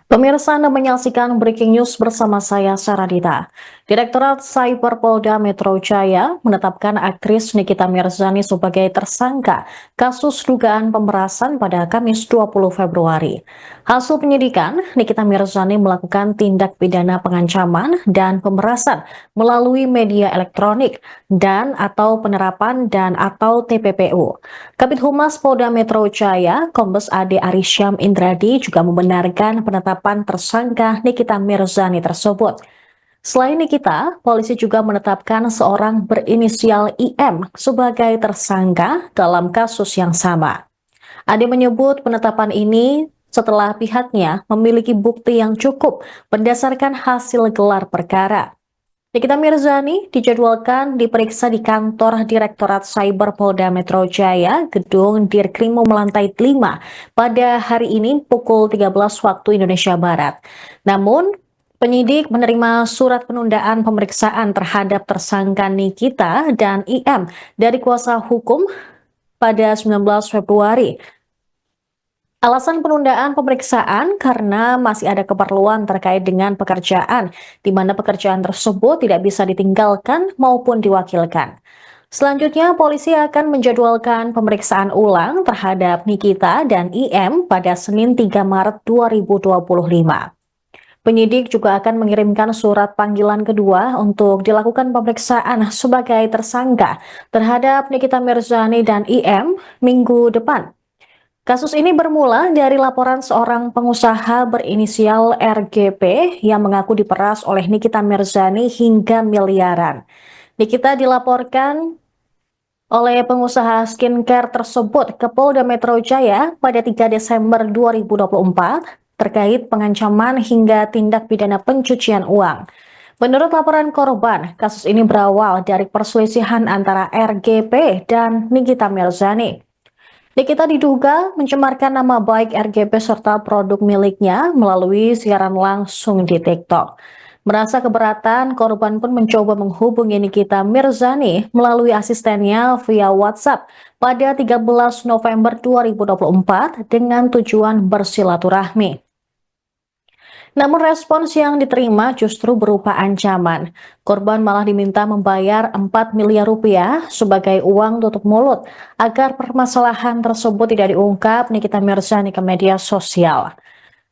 Pemirsa, Anda menyaksikan Breaking News bersama saya, Saradita. Direktorat Cyber Polda Metro Jaya menetapkan aktris Nikita Mirzani sebagai tersangka kasus dugaan pemerasan pada Kamis 20 Februari. Hasil penyidikan, Nikita Mirzani melakukan tindak pidana pengancaman dan pemerasan melalui media elektronik dan atau penerapan dan atau TPPU. Kabid Humas Polda Metro Jaya, Kombes Ade Arisyam Indradi juga membenarkan penetapan tersangka Nikita Mirzani tersebut. Selain Nikita, polisi juga menetapkan seorang berinisial IM sebagai tersangka dalam kasus yang sama. Ade menyebut penetapan ini setelah pihaknya memiliki bukti yang cukup berdasarkan hasil gelar perkara. Nikita Mirzani dijadwalkan diperiksa di kantor Direktorat Cyber Polda Metro Jaya, Gedung Dirkrimum lantai 5 pada hari ini pukul 13 waktu Indonesia Barat. Namun, penyidik menerima surat penundaan pemeriksaan terhadap tersangka Nikita dan IM dari kuasa hukum pada 19 Februari. Alasan penundaan pemeriksaan karena masih ada keperluan terkait dengan pekerjaan, di mana pekerjaan tersebut tidak bisa ditinggalkan maupun diwakilkan. Selanjutnya, polisi akan menjadwalkan pemeriksaan ulang terhadap Nikita dan IM pada Senin 3 Maret 2025. Penyidik juga akan mengirimkan surat panggilan kedua untuk dilakukan pemeriksaan sebagai tersangka terhadap Nikita Mirzani dan IM minggu depan. Kasus ini bermula dari laporan seorang pengusaha berinisial RGP yang mengaku diperas oleh Nikita Mirzani hingga miliaran. Nikita dilaporkan oleh pengusaha skincare tersebut ke Polda Metro Jaya pada 3 Desember 2024 terkait pengancaman hingga tindak pidana pencucian uang. Menurut laporan korban, kasus ini berawal dari perselisihan antara RGP dan Nikita Mirzani. Nikita diduga mencemarkan nama baik RGP serta produk miliknya melalui siaran langsung di TikTok. Merasa keberatan, korban pun mencoba menghubungi Nikita Mirzani melalui asistennya via WhatsApp pada 13 November 2024 dengan tujuan bersilaturahmi. Namun respons yang diterima justru berupa ancaman. Korban malah diminta membayar 4 miliar rupiah sebagai uang tutup mulut agar permasalahan tersebut tidak diungkap Nikita Mirzani ke media sosial.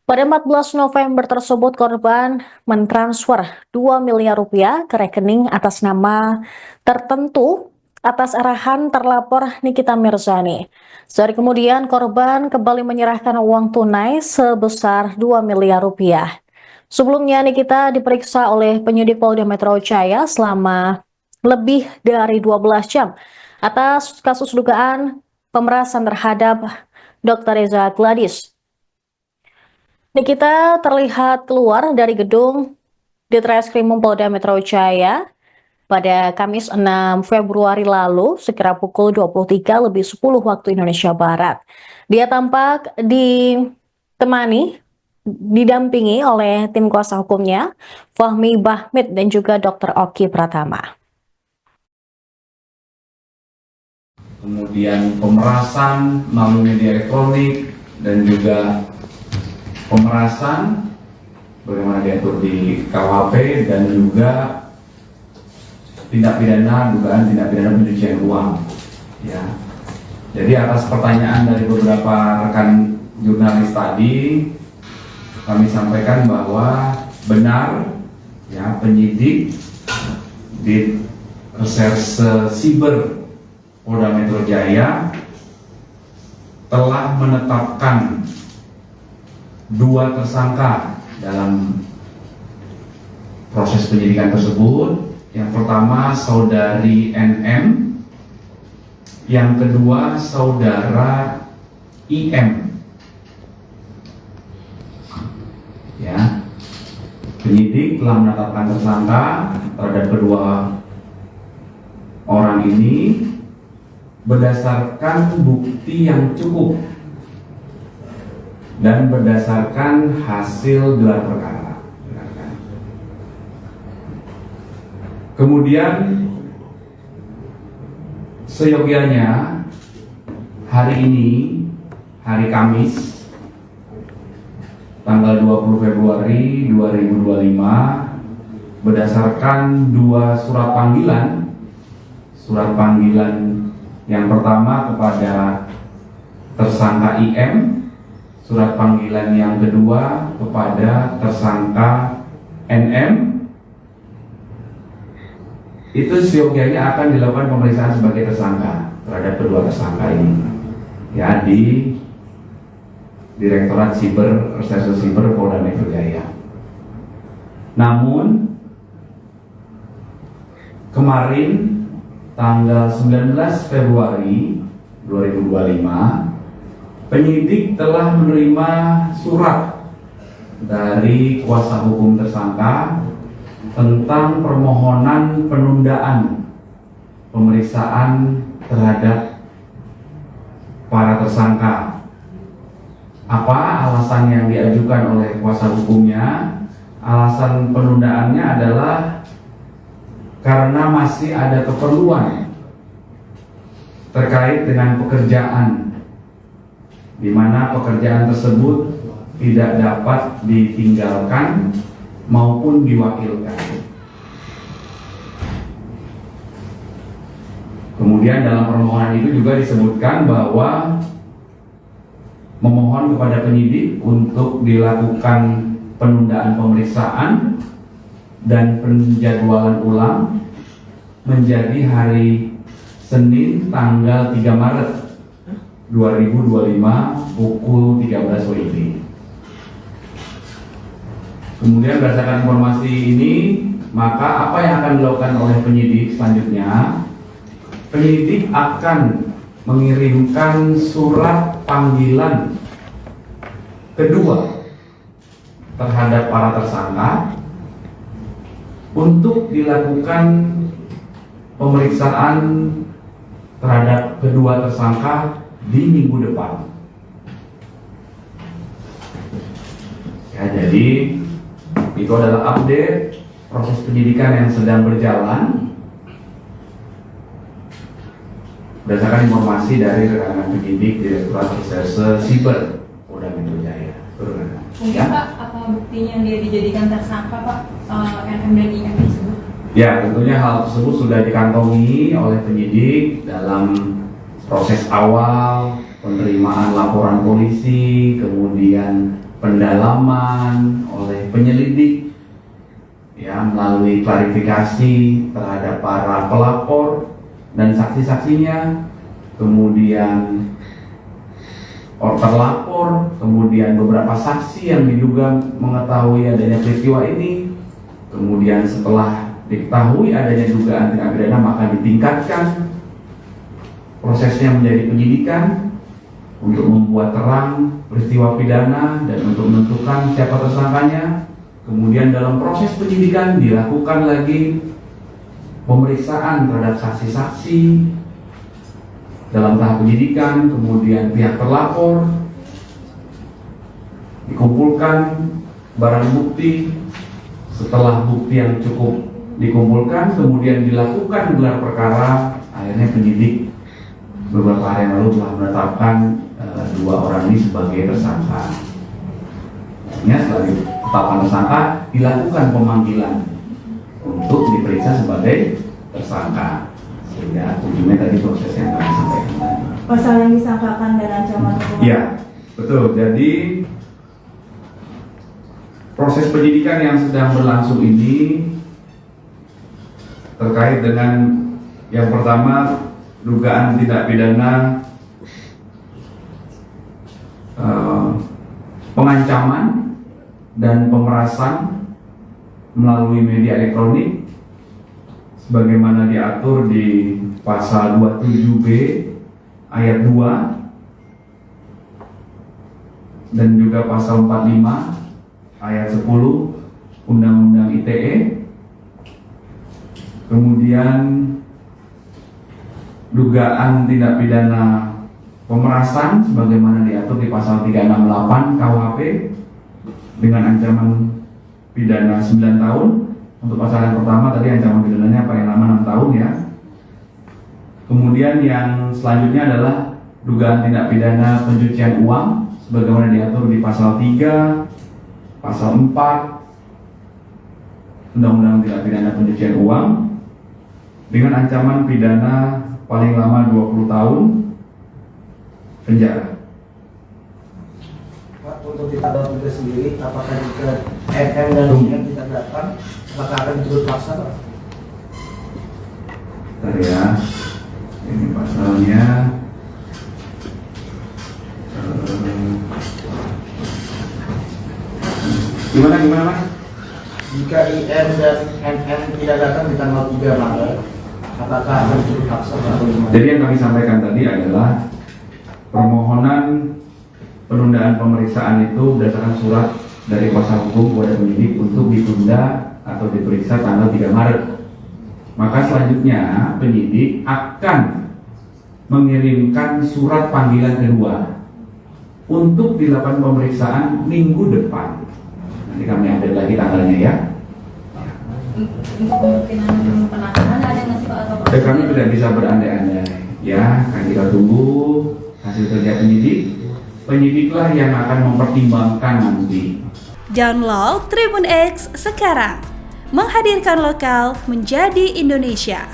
Pada 14 November tersebut korban mentransfer 2 miliar rupiah ke rekening atas nama tertentu atas arahan terlapor Nikita Mirzani. Sehari kemudian korban kembali menyerahkan uang tunai sebesar 2 miliar rupiah. Sebelumnya Nikita diperiksa oleh penyidik Polda Metro Jaya selama lebih dari 12 jam atas kasus dugaan pemerasan terhadap Dr. Reza Gladys. Nikita terlihat keluar dari gedung Ditreskrimum Polda Metro Jaya pada Kamis 6 Februari lalu sekira pukul 23:10 waktu Indonesia Barat. Dia tampak didampingi oleh tim kuasa hukumnya, Fahmi Bahmid dan juga Dr. Oki Pratama. Kemudian pemerasan melalui media elektronik dan juga pemerasan bagaimana diatur di KUHP dan juga dugaan tindak pidana pencucian uang. Ya. Jadi atas pertanyaan dari beberapa rekan jurnalis tadi, kami sampaikan bahwa benar ya penyidik di Reserse Siber Polda Metro Jaya telah menetapkan 2 tersangka dalam proses penyidikan tersebut. Yang pertama saudari NM, yang kedua saudara IM. Ya, penyidik telah menetapkan tersangka terhadap kedua orang ini berdasarkan bukti yang cukup dan berdasarkan hasil gelar perkara. Kemudian seyogianya hari ini, hari Kamis, tanggal 20 Februari 2025 berdasarkan dua surat panggilan. Surat panggilan yang pertama kepada tersangka IM, surat panggilan yang kedua kepada tersangka NM. Itu seyogianya akan dilakukan pemeriksaan sebagai tersangka terhadap kedua tersangka ini, ya, di Direktorat Reserse Siber Polda Metro Jaya. Namun kemarin tanggal 19 Februari 2025 penyidik telah menerima surat dari kuasa hukum tersangka tentang permohonan penundaan pemeriksaan terhadap para tersangka. Apa alasan yang diajukan oleh kuasa hukumnya? Alasan penundaannya adalah karena masih ada keperluan terkait dengan pekerjaan, di mana pekerjaan tersebut tidak dapat ditinggalkan maupun diwakilkan. Kemudian dalam permohonan itu juga disebutkan bahwa memohon kepada penyidik untuk dilakukan penundaan pemeriksaan dan penjadwalan ulang menjadi hari Senin tanggal 3 Maret 2025 pukul 13 WIB. Kemudian berdasarkan informasi ini, maka apa yang akan dilakukan oleh penyidik selanjutnya? Penyidik akan mengirimkan surat panggilan kedua terhadap para tersangka untuk dilakukan pemeriksaan terhadap kedua tersangka di minggu depan. Ya, jadi itu adalah update proses penyidikan yang sedang berjalan berdasarkan informasi dari rekan penyidik Direktorat Reserse Siber Polda Metro Jaya. Mungkin Pak, apa buktinya dia dijadikan tersangka Pak, NM dan IM tersebut? Ya, tentunya hal tersebut sudah dikantongi oleh penyidik dalam proses awal penerimaan laporan polisi, kemudian pendalaman oleh penyelidik, ya, melalui klarifikasi terhadap para pelapor dan saksi-saksinya, kemudian terlapor, kemudian beberapa saksi yang diduga mengetahui adanya peristiwa ini. Kemudian setelah diketahui adanya dugaan tindak pidana, maka ditingkatkan prosesnya menjadi penyidikan untuk membuat terang peristiwa pidana dan untuk menentukan siapa tersangkanya. Kemudian dalam proses penyidikan dilakukan lagi pemeriksaan terhadap saksi-saksi dalam tahap penyidikan, kemudian pihak terlapor dikumpulkan barang bukti. Setelah bukti yang cukup dikumpulkan, kemudian dilakukan gelar perkara. Akhirnya penyidik beberapa hari yang lalu telah menetapkan dua orang ini sebagai tersangka. Artinya setelah ditetapkan tersangka, dilakukan pemanggilan untuk diperiksa sebagai tersangka, sehingga ujungnya tadi proses yang kami sampaikan tadi. Pasal yang disangkakan dan ancaman hukuman? Ya, betul. Jadi proses penyidikan yang sedang berlangsung ini terkait dengan yang pertama, dugaan tindak pidana pengancaman dan pemerasan melalui media elektronik sebagaimana diatur di pasal 27B ayat 2 dan juga pasal 45 ayat 10 Undang-Undang ITE. Kemudian dugaan tindak pidana pemerasan sebagaimana diatur di pasal 368 KUHP dengan ancaman pidana 9 tahun. Untuk pasal yang pertama tadi ancaman pidananya paling lama 6 tahun, ya. Kemudian yang selanjutnya adalah dugaan tindak pidana pencucian uang sebagaimana diatur di pasal 3 pasal 4 Undang-Undang Tindak Pidana Pencucian Uang dengan ancaman pidana paling lama 20 tahun penjara. Pak, untuk di tanggal 3 sendiri, apakah jika NM dan IM tidak datang, apakah akan turut paksa, Pak? Bentar ya, ini pasalnya. Gimana Mas? Jika IM dan NM tidak datang di tanggal 3 Maret, apakah akan turut paksa, Pak? Jadi yang kami sampaikan tadi adalah permohonan penundaan pemeriksaan itu berdasarkan surat dari kuasa hukum kepada penyidik untuk ditunda atau diperiksa tanggal 3 Maret. Maka selanjutnya penyidik akan mengirimkan surat panggilan kedua untuk dilakukan pemeriksaan minggu depan. Nanti kami update lagi tanggalnya ya. Untuk kemungkinan penahanan ada nggak sih Pak atau Dan kami tidak bisa berandai-andai ya, kan kita tunggu hasil kerja penyidik. Penyidiklah yang akan mempertimbangkan nanti. Download Tribun X sekarang, menghadirkan lokal menjadi Indonesia.